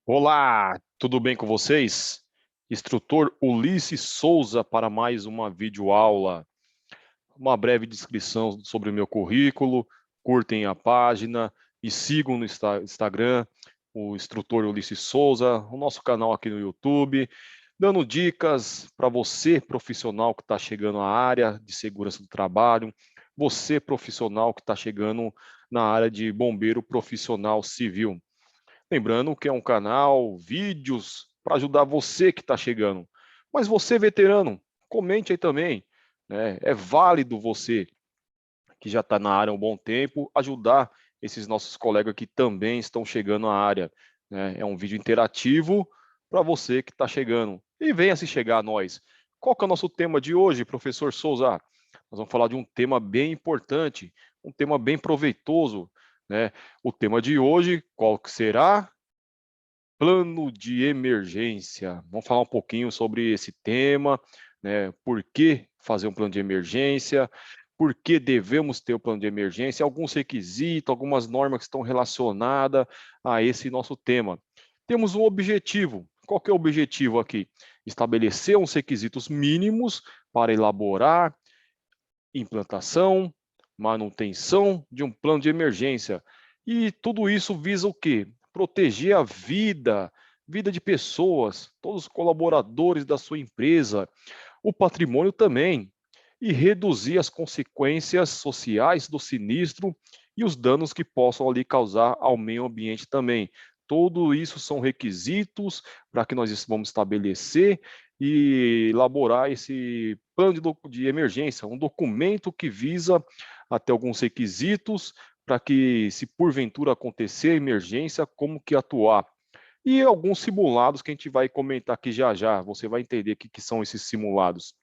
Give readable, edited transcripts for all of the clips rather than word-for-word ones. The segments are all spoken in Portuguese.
Olá, tudo bem com vocês? Instrutor Ulisses Souza para mais uma videoaula. Uma breve descrição sobre o meu currículo, curtem a página e sigam no Instagram, o Instrutor Ulisses Souza, o nosso canal aqui no YouTube, dando dicas para você, profissional que está chegando à área de segurança do trabalho, você, profissional que está chegando na área de bombeiro profissional civil. Lembrando que é um canal, vídeos para ajudar você que está chegando. Mas você, veterano, comente aí também, né? É válido você que já está na área há um bom tempo ajudar esses nossos colegas que também estão chegando à área, né? É um vídeo interativo para você que está chegando. E venha se chegar a nós. Qual que é o nosso tema de hoje, professor Souza? Nós vamos falar de um tema bem importante, um tema bem proveitoso, né? O tema de hoje, qual que será? Plano de emergência. Vamos falar um pouquinho sobre esse tema, né? Por que fazer um plano de emergência? Por que devemos ter o plano de emergência? Alguns requisitos, algumas normas que estão relacionadas a esse nosso tema. Temos um objetivo. Qual que é o objetivo aqui? Estabelecer uns requisitos mínimos para elaborar implantação, manutenção de um plano de emergência. E tudo isso visa o quê? Proteger a vida de pessoas, todos os colaboradores da sua empresa, o patrimônio também, e reduzir as consequências sociais do sinistro e os danos que possam ali causar ao meio ambiente também. Tudo isso são requisitos para que nós vamos estabelecer e elaborar esse plano de emergência, um documento que visa até alguns requisitos para que, se porventura acontecer emergência, como que atuar. E alguns simulados que a gente vai comentar aqui já já, você vai entender o que são esses simulados.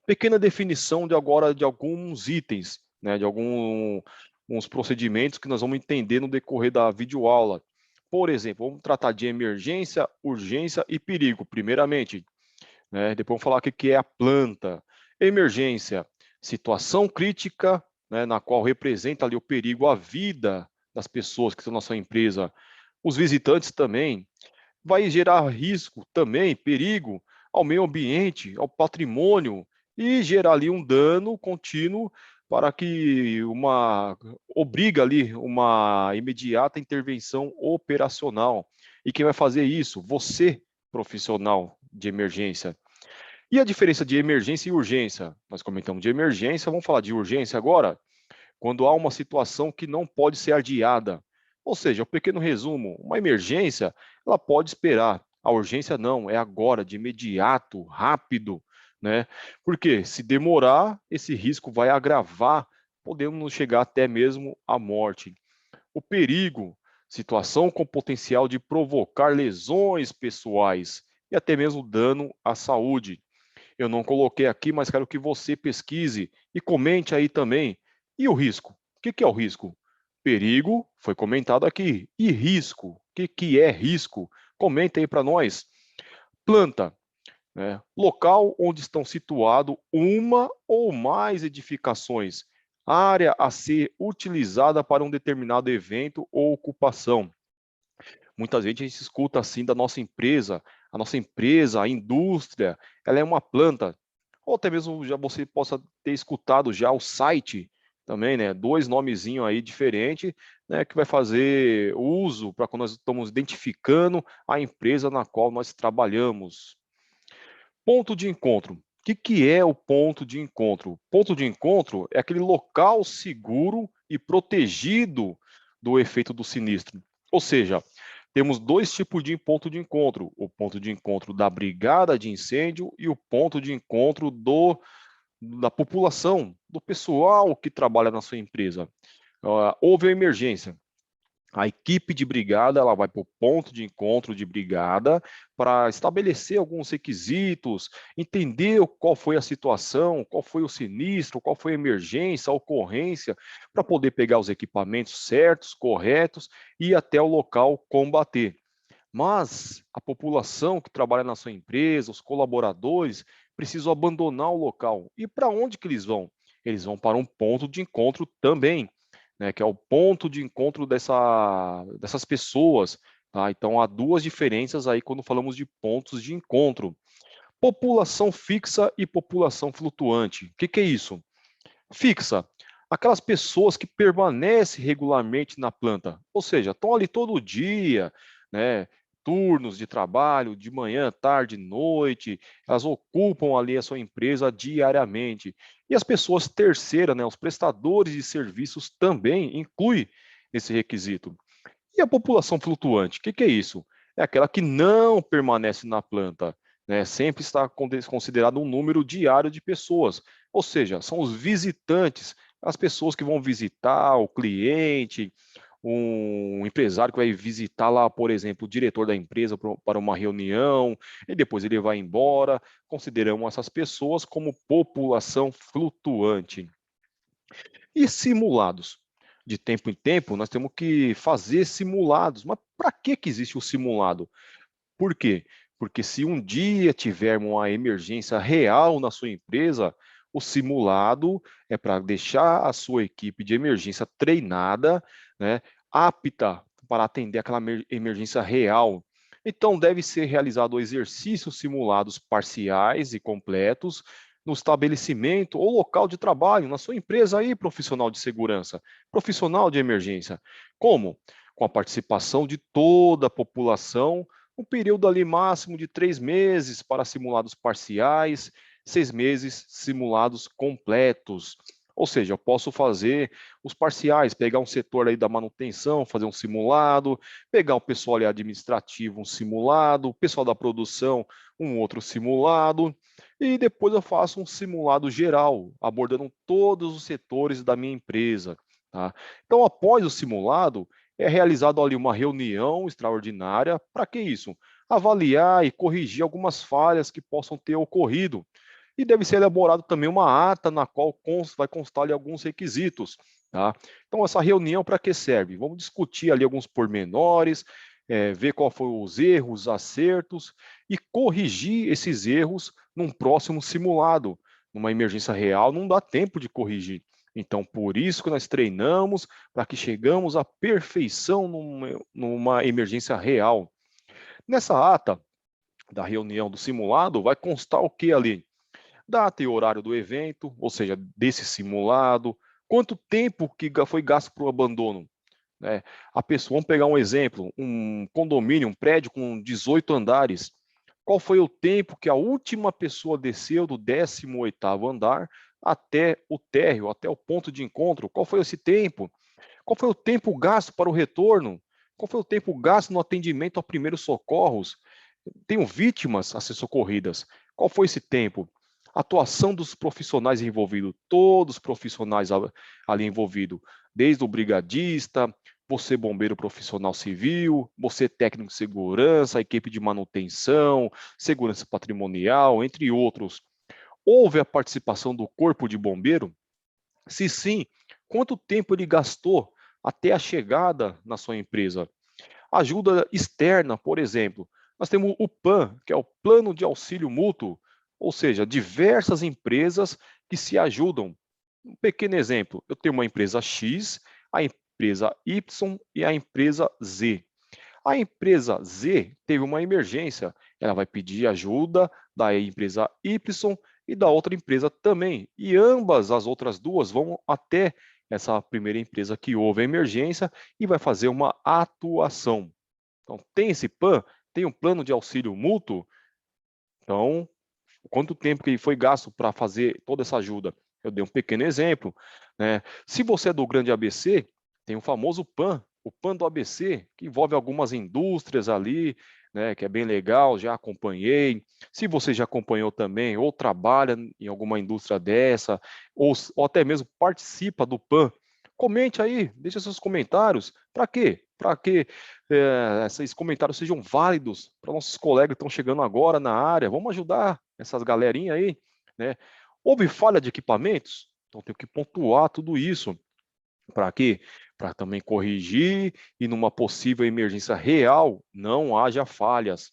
Pequena definição de agora de alguns itens, né, de alguns procedimentos que nós vamos entender no decorrer da videoaula. Por exemplo, vamos tratar de emergência, urgência e perigo, primeiramente, né? Depois vamos falar o que é a planta. Emergência, situação crítica, né, na qual representa ali o perigo à vida das pessoas que estão na sua empresa. Os visitantes também. Vai gerar risco também, perigo ao meio ambiente, ao patrimônio e gerar ali um dano contínuo para que obriga ali uma imediata intervenção operacional. E quem vai fazer isso? Você, profissional de emergência. E a diferença de emergência e urgência? Nós comentamos de emergência, vamos falar de urgência agora? Quando há uma situação que não pode ser adiada. Ou seja, um pequeno resumo, uma emergência, ela pode esperar. A urgência não, é agora, de imediato, rápido, né? Porque se demorar, esse risco vai agravar, podemos chegar até mesmo à morte. O perigo, situação com potencial de provocar lesões pessoais e até mesmo dano à saúde. Eu não coloquei aqui, mas quero que você pesquise e comente aí também. E o risco? O que é o risco? Perigo, foi comentado aqui. E risco? O que é risco? Comenta aí para nós. Planta, né? Local onde estão situadas uma ou mais edificações. Área a ser utilizada para um determinado evento ou ocupação. Muitas vezes a gente escuta assim da nossa empresa, a nossa empresa, a indústria, ela é uma planta. Ou até mesmo já você possa ter escutado já o site também, né? Dois nomezinhos aí diferentes, né? Que vai fazer uso para quando nós estamos identificando a empresa na qual nós trabalhamos. Ponto de encontro. O que é o ponto de encontro? Ponto de encontro é aquele local seguro e protegido do efeito do sinistro. Ou seja, temos dois tipos de ponto de encontro: o ponto de encontro da brigada de incêndio e o ponto de encontro da população, do pessoal que trabalha na sua empresa. Houve a emergência. A equipe de brigada ela vai para o ponto de encontro de brigada para estabelecer alguns requisitos, entender qual foi a situação, qual foi o sinistro, qual foi a emergência, a ocorrência, para poder pegar os equipamentos certos, corretos e ir até o local combater. Mas a população que trabalha na sua empresa, os colaboradores, precisam abandonar o local. E para onde que eles vão? Eles vão para um ponto de encontro também, né, que é o ponto de encontro dessas pessoas tá? Então, há duas diferenças aí quando falamos de pontos de encontro. População fixa e população flutuante. O que que é isso? Fixa, aquelas pessoas que permanecem regularmente na planta, ou seja, estão ali todo dia, né? Turnos de trabalho, de manhã, tarde, noite, elas ocupam ali a sua empresa diariamente. E as pessoas terceiras, né, os prestadores de serviços também inclui esse requisito. E a população flutuante, o que que é isso? É aquela que não permanece na planta, né? Sempre está considerado um número diário de pessoas, ou seja, são os visitantes, as pessoas que vão visitar o cliente, um empresário que vai visitar lá, por exemplo, o diretor da empresa para uma reunião, e depois ele vai embora. Consideramos essas pessoas como população flutuante. E simulados? De tempo em tempo, nós temos que fazer simulados. Mas para que existe o simulado? Por quê? Porque se um dia tivermos uma emergência real na sua empresa, o simulado é para deixar a sua equipe de emergência treinada, né, apta para atender aquela emergência real. Então, deve ser realizado exercícios simulados parciais e completos no estabelecimento ou local de trabalho, na sua empresa aí, profissional de segurança, profissional de emergência. Como? Com a participação de toda a população, um período ali máximo de 3 meses para simulados parciais, 6 meses simulados completos. Ou seja, eu posso fazer os parciais, pegar um setor aí da manutenção, fazer um simulado, pegar o pessoal ali administrativo, um simulado, o pessoal da produção, um outro simulado, e depois eu faço um simulado geral, abordando todos os setores da minha empresa. Tá? Então, após o simulado, é realizado ali uma reunião extraordinária. Para que isso? Avaliar e corrigir algumas falhas que possam ter ocorrido. E deve ser elaborado também uma ata na qual vai constar ali alguns requisitos. Tá? Então, essa reunião para que serve? Vamos discutir ali alguns pormenores, ver qual foram os erros, acertos e corrigir esses erros num próximo simulado. Numa emergência real, não dá tempo de corrigir. Então, por isso que nós treinamos para que chegamos à perfeição numa emergência real. Nessa ata da reunião do simulado, vai constar o que ali? Data e horário do evento, ou seja, desse simulado, quanto tempo que foi gasto para o abandono. Né? A pessoa, vamos pegar um exemplo, um condomínio, um prédio com 18 andares. Qual foi o tempo que a última pessoa desceu do 18º andar até o térreo, até o ponto de encontro? Qual foi esse tempo? Qual foi o tempo gasto para o retorno? Qual foi o tempo gasto no atendimento a primeiros socorros? Tenho vítimas a ser socorridas. Qual foi esse tempo? Atuação dos profissionais envolvidos, todos os profissionais ali envolvidos, desde o brigadista, você bombeiro profissional civil, você técnico de segurança, a equipe de manutenção, segurança patrimonial, entre outros. Houve a participação do corpo de bombeiro? Se sim, quanto tempo ele gastou até a chegada na sua empresa? Ajuda externa, por exemplo, nós temos o PAN, que é o Plano de Auxílio Mútuo, ou seja, diversas empresas que se ajudam. Um pequeno exemplo, eu tenho uma empresa X, a empresa Y e a empresa Z. A empresa Z teve uma emergência, ela vai pedir ajuda da empresa Y e da outra empresa também. E ambas as outras duas vão até essa primeira empresa que houve a emergência e vai fazer uma atuação. Então, tem esse PAN, tem um plano de auxílio mútuo. Então, quanto tempo que foi gasto para fazer toda essa ajuda? Eu dei um pequeno exemplo. Né? Se você é do grande ABC, tem o famoso PAN, o PAN do ABC, que envolve algumas indústrias ali, né, que é bem legal, já acompanhei. Se você já acompanhou também, ou trabalha em alguma indústria dessa, ou até mesmo participa do PAN, comente aí, deixe seus comentários. Para quê? Para que esses comentários sejam válidos para nossos colegas que estão chegando agora na área. Vamos ajudar essas galerinhas aí, né? Houve falha de equipamentos? Então tenho que pontuar tudo isso. Para quê? Para também corrigir e numa possível emergência real não haja falhas.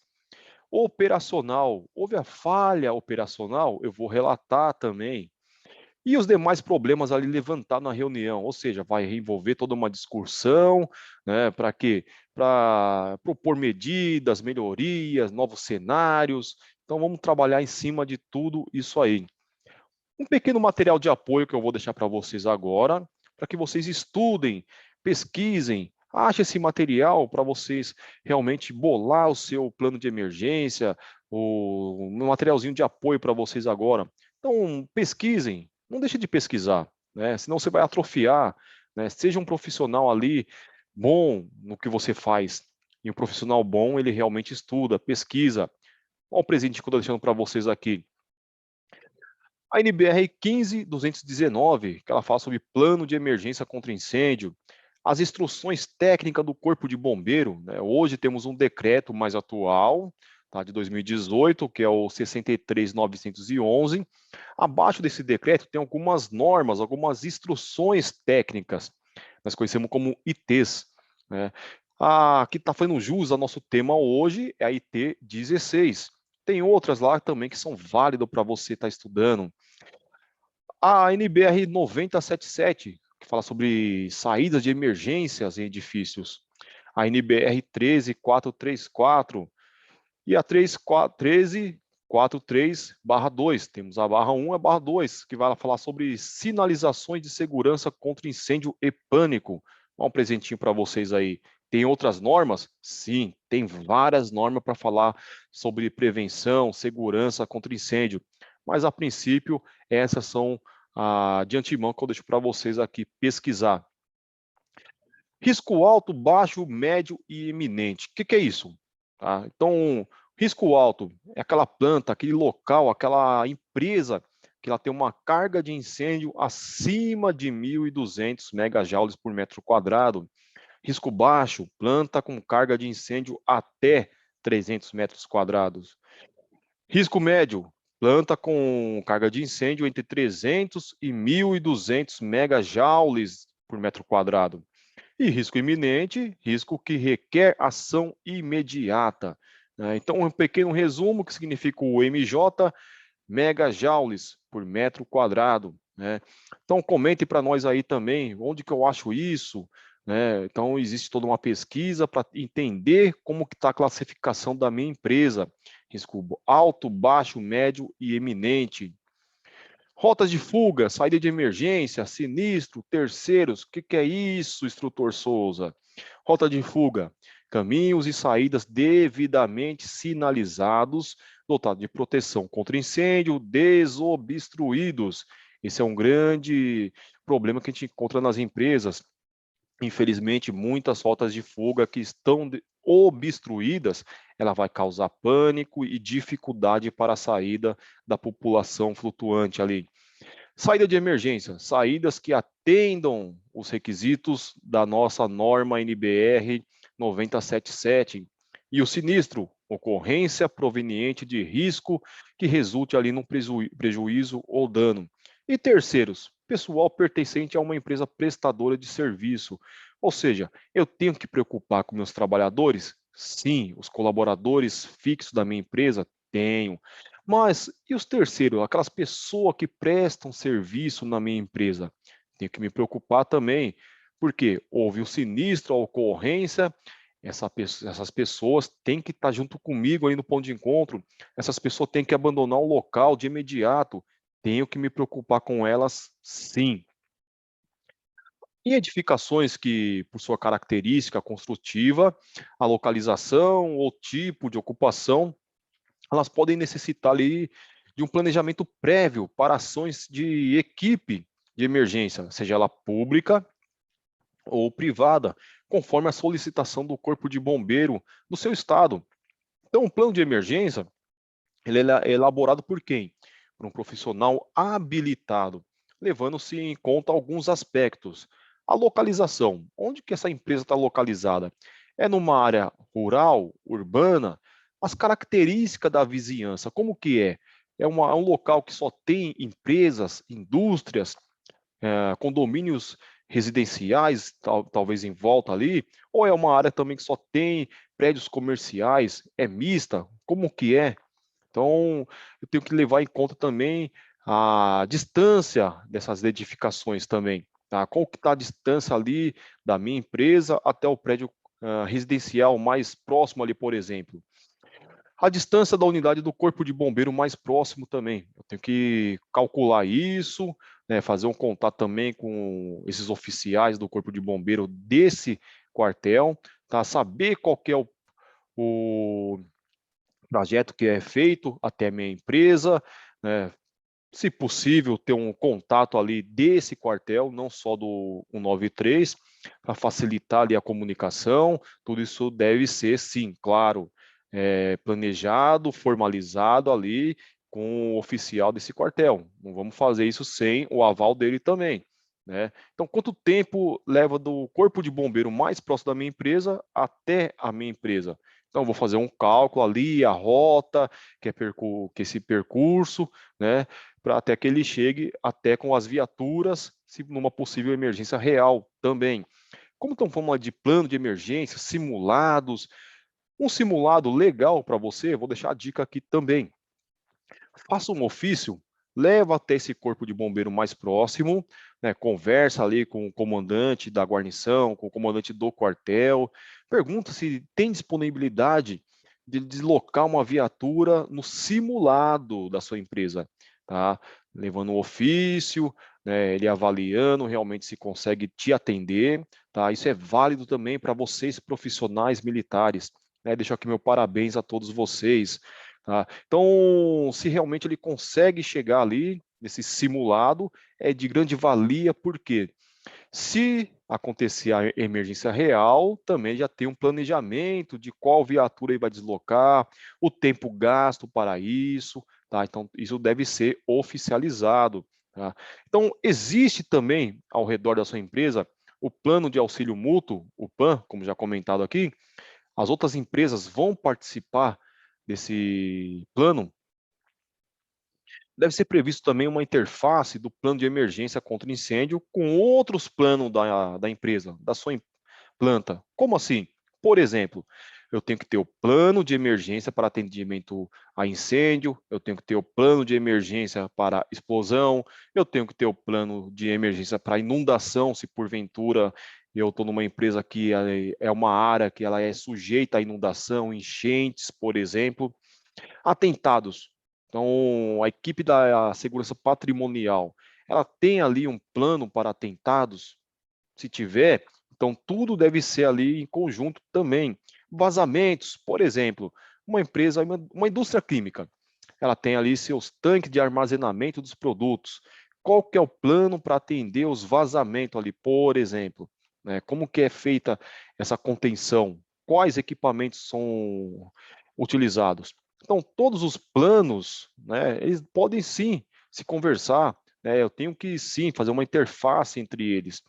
Operacional, houve a falha operacional? Eu vou relatar também. E os demais problemas ali levantados na reunião, ou seja, vai envolver toda uma discussão, né, para quê? Para propor medidas, melhorias, novos cenários. Então vamos trabalhar em cima de tudo isso aí. Um pequeno material de apoio que eu vou deixar para vocês agora, para que vocês estudem, pesquisem, achem esse material para vocês realmente bolar o seu plano de emergência, um materialzinho de apoio para vocês agora. Então, pesquisem, não deixe de pesquisar, né? Senão você vai atrofiar, né? Seja um profissional ali bom no que você faz. E um profissional bom, ele realmente estuda, pesquisa. Olha o presente que eu estou deixando para vocês aqui. A NBR 15219, que ela fala sobre plano de emergência contra incêndio, as instruções técnicas do Corpo de Bombeiro, né? Hoje temos um decreto mais atual, tá, de 2018, que é o 63.911. Abaixo desse decreto tem algumas normas, algumas instruções técnicas, nós conhecemos como ITs, né? A que está fazendo jus ao nosso tema hoje é a IT 16. Tem outras lá também que são válidas para você estar estudando. A NBR 9077, que fala sobre saídas de emergências em edifícios. A NBR 13434 e a 13443/2. Temos a barra 1 e a barra 2, que vai falar sobre sinalizações de segurança contra incêndio e pânico. Dá um presentinho para vocês aí. Tem outras normas? Sim, tem várias normas para falar sobre prevenção, segurança contra incêndio. Mas, a princípio, essas são de antemão que eu deixo para vocês aqui pesquisar. Risco alto, baixo, médio e iminente. O que é isso? Tá? Então, risco alto é aquela planta, aquele local, aquela empresa que ela tem uma carga de incêndio acima de 1.200 megajoules por metro quadrado. Risco baixo, planta com carga de incêndio até 300 metros quadrados. Risco médio, planta com carga de incêndio entre 300 e 1.200 megajoules por metro quadrado. E risco iminente, risco que requer ação imediata, né? Então, um pequeno resumo que significa o MJ, megajoules por metro quadrado, né? Então, comente para nós aí também, onde que eu acho isso, né? Então, existe toda uma pesquisa para entender como que está a classificação da minha empresa, risco alto, baixo, médio e eminente. Rotas de fuga, saída de emergência, sinistro, terceiros, o que é isso, instrutor Souza? Rota de fuga, caminhos e saídas devidamente sinalizados, dotado de proteção contra incêndio, desobstruídos. Esse é um grande problema que a gente encontra nas empresas. Infelizmente, muitas rotas de fuga que estão obstruídas, ela vai causar pânico e dificuldade para a saída da população flutuante ali. Saída de emergência, saídas que atendam os requisitos da nossa norma NBR 9077. E o sinistro, ocorrência proveniente de risco que resulte ali num prejuízo ou dano. E terceiros, pessoal pertencente a uma empresa prestadora de serviço. Ou seja, eu tenho que preocupar com meus trabalhadores? Sim, os colaboradores fixos da minha empresa? Tenho. Mas e os terceiros, aquelas pessoas que prestam serviço na minha empresa? Tenho que me preocupar também, porque houve um sinistro, a ocorrência, essas pessoas têm que estar junto comigo aí no ponto de encontro, essas pessoas têm que abandonar o local de imediato, tenho que me preocupar com elas sim. Em edificações que, por sua característica construtiva, a localização ou tipo de ocupação, elas podem necessitar ali de um planejamento prévio para ações de equipe de emergência, seja ela pública ou privada, conforme a solicitação do Corpo de Bombeiro do seu estado. Então, um plano de emergência, ele é elaborado por quem? Por um profissional habilitado, levando-se em conta alguns aspectos. A localização, onde que essa empresa está localizada? É numa área rural, urbana? As características da vizinhança, como que é? É um local que só tem empresas, indústrias, condomínios residenciais, talvez em volta ali? Ou é uma área também que só tem prédios comerciais? É mista? Como que é? Então, eu tenho que levar em conta também a distância dessas edificações também, tá? Qual que está a distância ali da minha empresa até o prédio residencial mais próximo ali, por exemplo. A distância da unidade do corpo de bombeiro mais próximo também. Eu tenho que calcular isso, né, fazer um contato também com esses oficiais do corpo de bombeiro desse quartel, tá? Saber qual que é o trajeto que é feito até a minha empresa, né? Se possível, ter um contato ali desse quartel, não só do 193, para facilitar ali a comunicação. Tudo isso deve ser, sim, claro, planejado, formalizado ali com o oficial desse quartel. Não vamos fazer isso sem o aval dele também, né? Então, quanto tempo leva do corpo de bombeiro mais próximo da minha empresa até a minha empresa? Então, vou fazer um cálculo ali, a rota, que esse percurso, né? Para até que ele chegue até com as viaturas, se numa possível emergência real também. Como estão falando de plano de emergência, simulados, um simulado legal para você, vou deixar a dica aqui também. Faça um ofício, leva até esse corpo de bombeiro mais próximo, né, conversa ali com o comandante da guarnição, com o comandante do quartel, pergunta se tem disponibilidade de deslocar uma viatura no simulado da sua empresa, tá? Levando um ofício, né, ele avaliando realmente se consegue te atender, tá? Isso é válido também para vocês profissionais militares, né? Deixo aqui meu parabéns a todos vocês, tá? Então, se realmente ele consegue chegar ali nesse simulado, é de grande valia, porque se acontecer a emergência real, também já tem um planejamento de qual viatura ele vai deslocar, o tempo gasto para isso, tá? Então, isso deve ser oficializado, tá? Então, existe também ao redor da sua empresa o plano de auxílio mútuo, o PAN, como já comentado aqui. As outras empresas vão participar desse plano. Deve ser previsto também uma interface do plano de emergência contra incêndio com outros planos da empresa, da sua planta. Como assim? Por exemplo, eu tenho que ter o plano de emergência para atendimento a incêndio, eu tenho que ter o plano de emergência para explosão, eu tenho que ter o plano de emergência para inundação, se porventura eu estou numa empresa que é uma área que ela é sujeita à inundação, enchentes, por exemplo. Atentados. Então, a equipe da segurança patrimonial, ela tem ali um plano para atentados? Se tiver, então tudo deve ser ali em conjunto também. Vazamentos, por exemplo, uma empresa, uma indústria química, ela tem ali seus tanques de armazenamento dos produtos. Qual que é o plano para atender os vazamentos ali, por exemplo? Né? Como que é feita essa contenção? Quais equipamentos são utilizados? Então, todos os planos, né, eles podem sim se conversar, né? Eu tenho que sim fazer uma interface entre eles.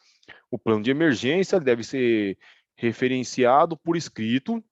O plano de emergência deve ser referenciado por escrito,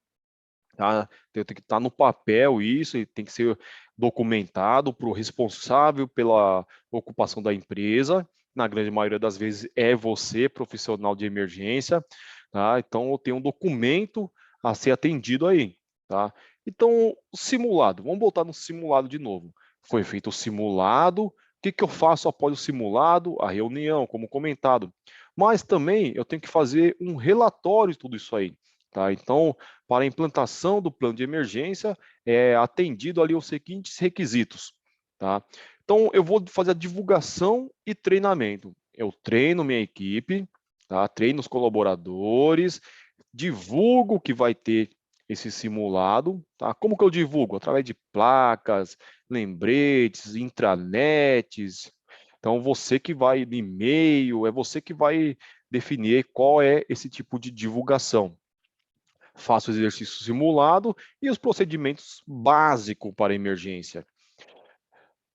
tá? Tem que estar no papel isso, e tem que ser documentado para o responsável pela ocupação da empresa. Na grande maioria das vezes é você, profissional de emergência, tá? Então eu tenho um documento a ser atendido aí, tá? Então, o simulado, vamos voltar no simulado de novo. Foi feito o simulado, o que que eu faço após o simulado? A reunião, como comentado. Mas também eu tenho que fazer um relatório de tudo isso aí, tá? Então, para a implantação do plano de emergência, é atendido ali os seguintes requisitos, tá? Então, eu vou fazer a divulgação e treinamento. Eu treino minha equipe, tá? Treino os colaboradores, divulgo que vai ter esse simulado, tá? Como que eu divulgo? Através de placas, lembretes, intranets. Então, você que vai no e-mail, é você que vai definir qual é esse tipo de divulgação. Faço o exercício simulado e os procedimentos básicos para emergência.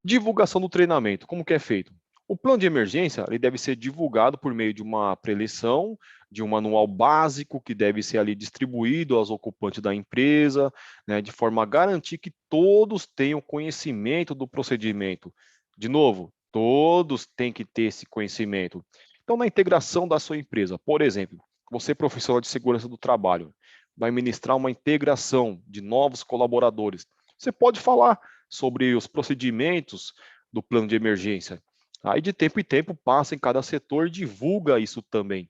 Divulgação do treinamento, como que é feito? O plano de emergência ele deve ser divulgado por meio de uma preleção, de um manual básico que deve ser ali distribuído aos ocupantes da empresa, né, de forma a garantir que todos tenham conhecimento do procedimento. De novo, todos têm que ter esse conhecimento. Então, na integração da sua empresa, por exemplo, você profissional de segurança do trabalho, vai ministrar uma integração de novos colaboradores. Você pode falar sobre os procedimentos do plano de emergência. Aí de tempo em tempo passa em cada setor e divulga isso também.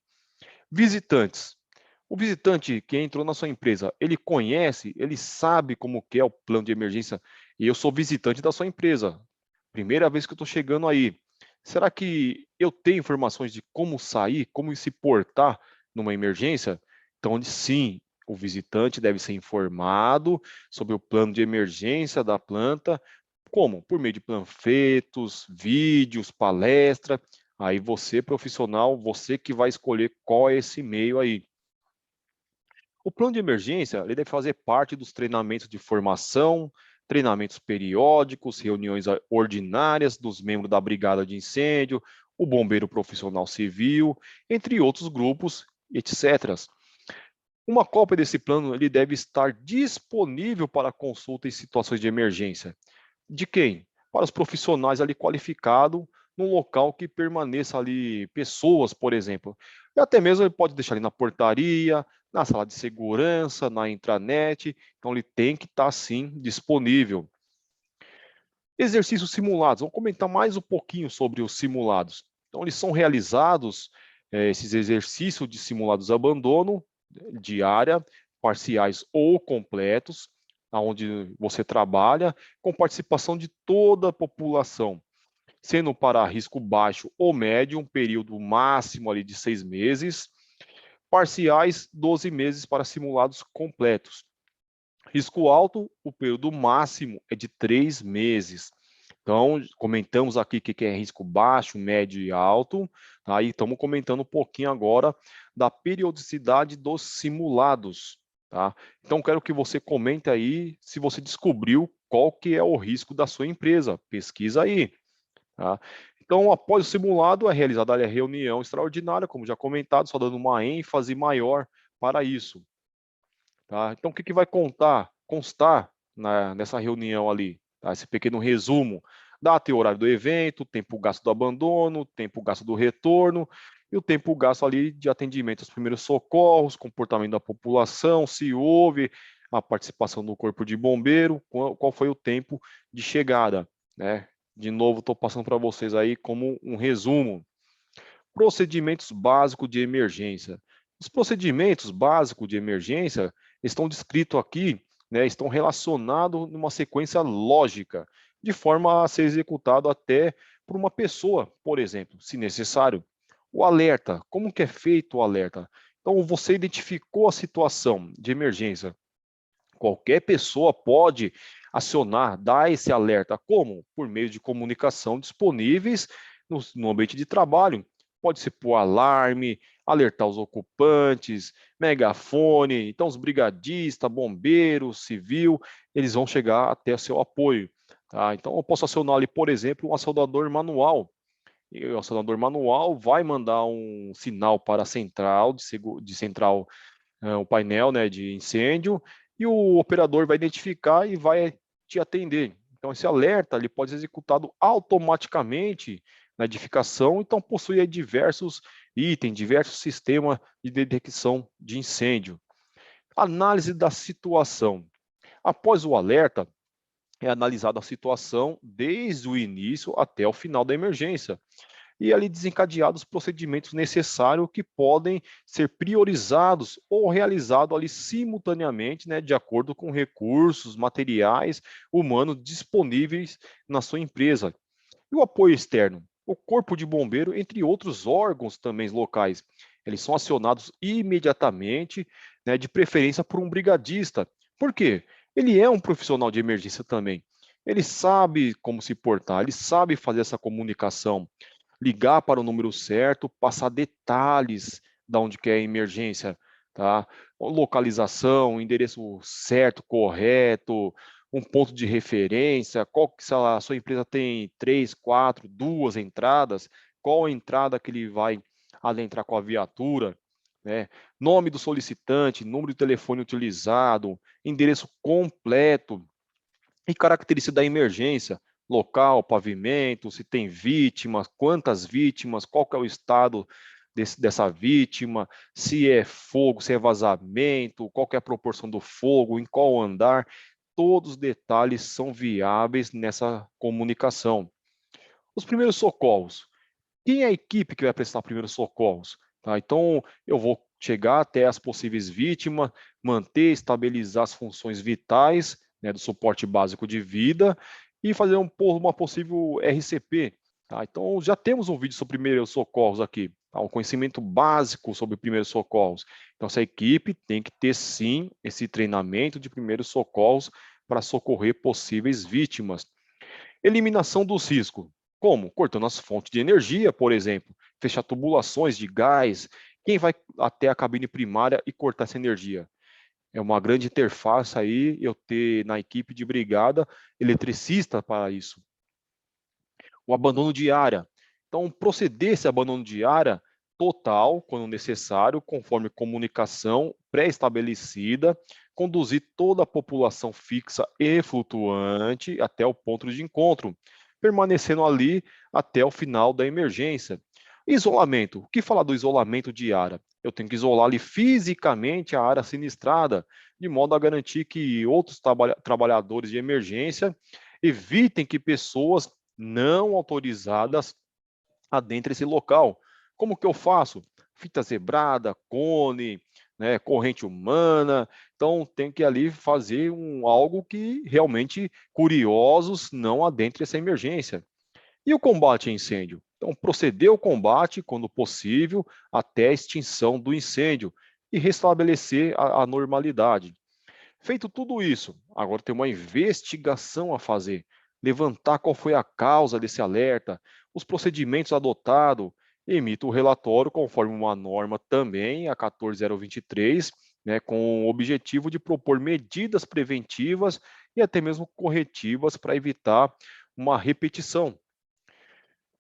Visitantes. O visitante que entrou na sua empresa, ele conhece, ele sabe como que é o plano de emergência, e eu sou visitante da sua empresa. Primeira vez que eu estou chegando aí. Será que eu tenho informações de como sair, como se portar numa emergência? Então, sim, o visitante deve ser informado sobre o plano de emergência da planta. Como? Por meio de panfletos, vídeos, palestra. Aí você, profissional, você que vai escolher qual é esse meio aí. O plano de emergência, ele deve fazer parte dos treinamentos de formação, treinamentos periódicos, reuniões ordinárias dos membros da brigada de incêndio, o bombeiro profissional civil, entre outros grupos, etc. Uma cópia desse plano ele deve estar disponível para consulta em situações de emergência. De quem? Para os profissionais ali qualificados num local que permaneça ali pessoas, por exemplo. E até mesmo ele pode deixar ali na portaria, na sala de segurança, na intranet. Então ele tem que estar sim disponível. Exercícios simulados. Vamos comentar mais um pouquinho sobre os simulados. Então eles são realizados esses exercícios de simulados de abandono de área, parciais ou completos, aonde você trabalha, com participação de toda a população, sendo para risco baixo ou médio, um período máximo ali de 6 meses, parciais 12 meses para simulados completos. Risco alto, o período máximo é de 3 meses. Então, comentamos aqui o que é risco baixo, médio e alto. Aí estamos comentando um pouquinho agora da periodicidade dos simulados. Tá? Então, quero que você comente aí se você descobriu qual que é o risco da sua empresa. Pesquisa aí. Tá? Então, após o simulado, é realizada a reunião extraordinária, como já comentado, só dando uma ênfase maior para isso. Tá? Então, o que vai constar nessa reunião ali? Tá? Esse pequeno resumo: data e horário do evento, tempo gasto do abandono, tempo gasto do retorno e o tempo gasto ali de atendimento aos primeiros socorros, comportamento da população, se houve a participação do corpo de bombeiro, qual foi o tempo de chegada, né? De novo, estou passando para vocês aí como um resumo. Procedimentos básicos de emergência. Os procedimentos básicos de emergência estão descritos aqui, né, estão relacionados numa sequência lógica, de forma a ser executado até por uma pessoa, por exemplo, se necessário. O alerta, como que é feito o alerta? Então, você identificou a situação de emergência. Qualquer pessoa pode acionar, dar esse alerta. Como? Por meio de comunicação disponíveis no ambiente de trabalho. Pode ser por alarme, alertar os ocupantes, megafone. Então, os brigadistas, bombeiros, civil, eles vão chegar até o seu apoio. Tá? Então, eu posso acionar ali, por exemplo, um acionador manual. E o acionador manual vai mandar um sinal para a central de central, o painel, né, de incêndio, e o operador vai identificar e vai te atender. Então, esse alerta ele pode ser executado automaticamente na edificação, então possui aí diversos itens, diversos sistemas de detecção de incêndio. Análise da situação. Após o alerta, é analisada a situação desde o início até o final da emergência e ali desencadeados os procedimentos necessários que podem ser priorizados ou realizados ali simultaneamente, né, de acordo com recursos, materiais, humanos disponíveis na sua empresa. E o apoio externo? O corpo de bombeiro, entre outros órgãos também locais, eles são acionados imediatamente, né, de preferência por um brigadista. Por quê? Ele é um profissional de emergência também. Ele sabe como se portar, ele sabe fazer essa comunicação, ligar para o número certo, passar detalhes da onde que é a emergência, tá? Localização, endereço certo, correto, um ponto de referência, qual se a sua empresa tem 3, 4, 2 entradas, qual a entrada que ele vai adentrar com a viatura, né? Nome do solicitante, número de telefone utilizado, endereço completo, e característica da emergência, local, pavimento, se tem vítimas, quantas vítimas, qual que é o estado dessa vítima, se é fogo, se é vazamento, qual que é a proporção do fogo, em qual andar, todos os detalhes são viáveis nessa comunicação. Os primeiros socorros. Quem é a equipe que vai prestar primeiros socorros? Tá? Então, eu vou chegar até as possíveis vítimas, manter, estabilizar as funções vitais, né, do suporte básico de vida e fazer uma possível RCP. Tá? Então, já temos um vídeo sobre primeiros socorros aqui, tá? Um conhecimento básico sobre primeiros socorros. Então, essa equipe tem que ter, sim, esse treinamento de primeiros socorros para socorrer possíveis vítimas. Eliminação dos riscos. Como? Cortando as fontes de energia, por exemplo, fechar tubulações de gás. Quem vai até a cabine primária e cortar essa energia? É uma grande interface aí eu ter na equipe de brigada eletricista para isso. O abandono de área. Então, proceder esse abandono de área total, quando necessário, conforme comunicação pré-estabelecida, conduzir toda a população fixa e flutuante até o ponto de encontro, permanecendo ali até o final da emergência. Isolamento. O que falar do isolamento de área? Eu tenho que isolar ali fisicamente a área sinistrada, de modo a garantir que outros trabalhadores de emergência evitem que pessoas não autorizadas adentrem esse local. Como que eu faço? Fita zebrada, cone, né, corrente humana. Então tem que ali fazer algo que realmente curiosos não adentrem essa emergência. E o combate a incêndio? Então, proceder ao combate, quando possível, até a extinção do incêndio e restabelecer a normalidade. Feito tudo isso, agora tem uma investigação a fazer, levantar qual foi a causa desse alerta, os procedimentos adotados, emita o relatório conforme uma norma também, a 14023, né, com o objetivo de propor medidas preventivas e até mesmo corretivas para evitar uma repetição.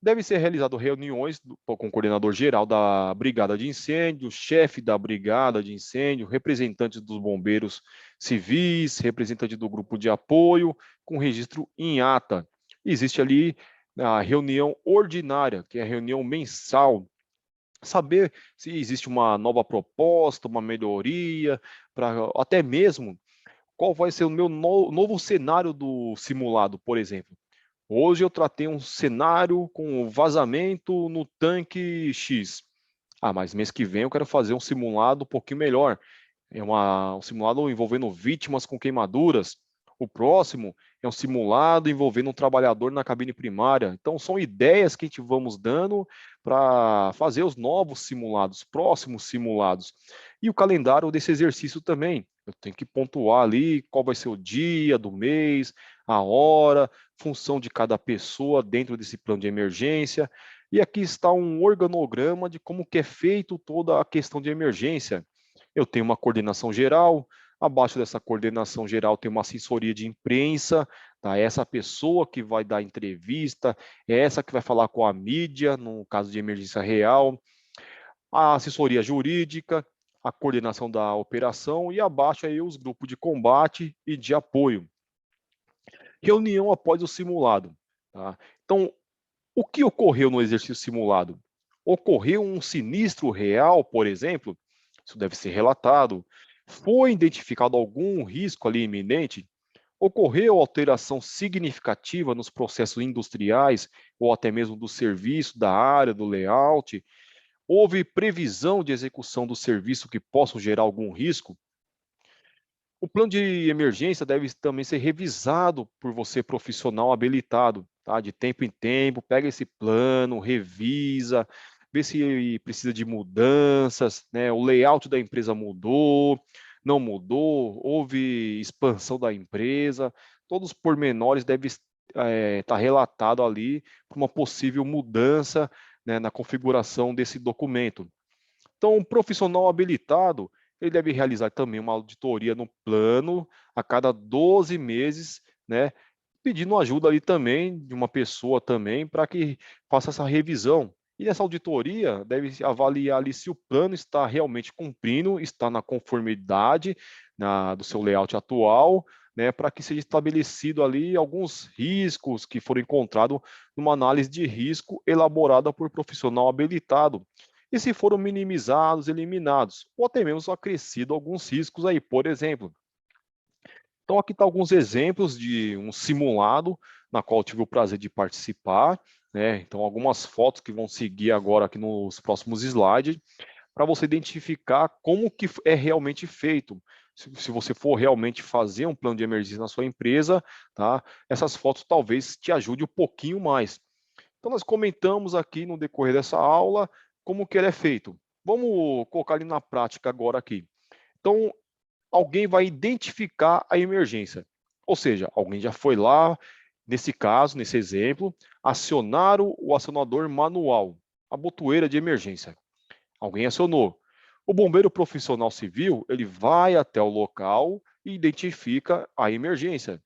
Devem ser realizadas reuniões com o coordenador geral da brigada de incêndio, chefe da brigada de incêndio, representantes dos bombeiros civis, representante do grupo de apoio, com registro em ata. Existe ali a reunião ordinária, que é a reunião mensal, saber se existe uma nova proposta, uma melhoria, para até mesmo qual vai ser o meu novo cenário do simulado, por exemplo. Hoje eu tratei um cenário com vazamento no tanque X. Ah, mas mês que vem eu quero fazer um simulado um pouquinho melhor. Um simulado envolvendo vítimas com queimaduras. O próximo é um simulado envolvendo um trabalhador na cabine primária. Então, são ideias que a gente vamos dando para fazer os novos simulados, próximos simulados. E o calendário desse exercício também. Eu tenho que pontuar ali qual vai ser o dia do mês, a hora, função de cada pessoa dentro desse plano de emergência. E aqui está um organograma de como que é feito toda a questão de emergência. Eu tenho uma coordenação geral, abaixo dessa coordenação geral tem uma assessoria de imprensa, tá? Essa pessoa que vai dar entrevista, é essa que vai falar com a mídia, no caso de emergência real, a assessoria jurídica, a coordenação da operação e abaixo aí os grupos de combate e de apoio. Reunião após o simulado. Tá? Então, o que ocorreu no exercício simulado? Ocorreu um sinistro real, por exemplo? Isso deve ser relatado. Foi identificado algum risco ali iminente? Ocorreu alteração significativa nos processos industriais ou até mesmo do serviço, da área, do layout? Houve previsão de execução do serviço que possam gerar algum risco? O plano de emergência deve também ser revisado por você, profissional habilitado, tá? De tempo em tempo, pega esse plano, revisa, vê se precisa de mudanças, né? O layout da empresa mudou, não mudou, houve expansão da empresa, todos os pormenores devem estar relatado ali para uma possível mudança, né, na configuração desse documento. Então, um profissional habilitado, ele deve realizar também uma auditoria no plano a cada 12 meses, né? Pedindo ajuda ali também de uma pessoa também para que faça essa revisão. E nessa auditoria deve avaliar ali se o plano está realmente cumprindo, está na conformidade do seu layout atual, né, para que seja estabelecido ali alguns riscos que foram encontrados numa análise de risco elaborada por profissional habilitado e se foram minimizados, eliminados, ou até mesmo acrescido alguns riscos aí, por exemplo. Então aqui está alguns exemplos de um simulado na qual eu tive o prazer de participar, né? Então, algumas fotos que vão seguir agora aqui nos próximos slides, para você identificar como que é realmente feito. Se você for realmente fazer um plano de emergência na sua empresa, tá? Essas fotos talvez te ajudem um pouquinho mais. Então, nós comentamos aqui no decorrer dessa aula como que ele é feito. Vamos colocar ele na prática agora aqui. Então, alguém vai identificar a emergência. Ou seja, alguém já foi lá, nesse caso, nesse exemplo, acionaram o acionador manual, a botoeira de emergência. Alguém acionou. O bombeiro profissional civil, ele vai até o local e identifica a emergência.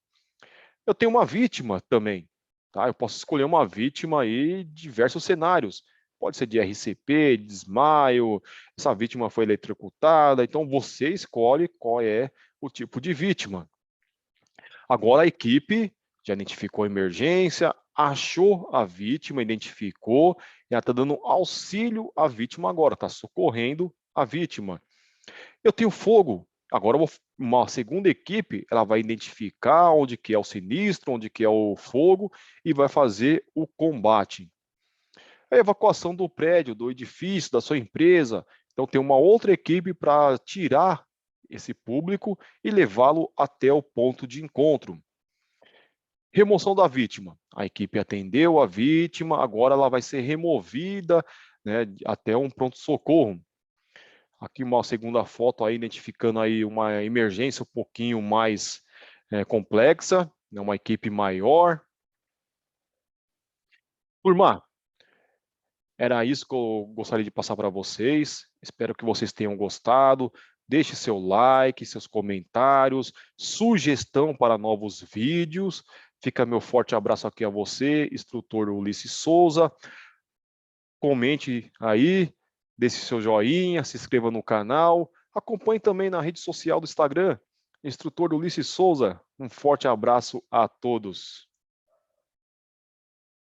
Eu tenho uma vítima também, tá? Eu posso escolher uma vítima aí de diversos cenários. Pode ser de RCP, de desmaio, essa vítima foi eletrocutada, então você escolhe qual é o tipo de vítima. Agora a equipe já identificou a emergência, achou a vítima, identificou, e ela está dando auxílio à vítima agora, está socorrendo a vítima. Eu tenho fogo. Agora uma segunda equipe, ela vai identificar onde que é o sinistro, onde que é o fogo e vai fazer o combate. A evacuação do prédio, do edifício, da sua empresa. Então tem uma outra equipe para tirar esse público e levá-lo até o ponto de encontro. Remoção da vítima. A equipe atendeu a vítima, agora ela vai ser removida, né, até um pronto-socorro. Aqui uma segunda foto aí identificando aí uma emergência um pouquinho mais complexa, né, uma equipe maior. Turma, era isso que eu gostaria de passar para vocês. Espero que vocês tenham gostado. Deixe seu like, seus comentários, sugestão para novos vídeos. Fica meu forte abraço aqui a você, instrutor Ulisses Souza. Comente aí, deixe seu joinha, se inscreva no canal. Acompanhe também na rede social do Instagram, instrutor Ulisses Souza. Um forte abraço a todos.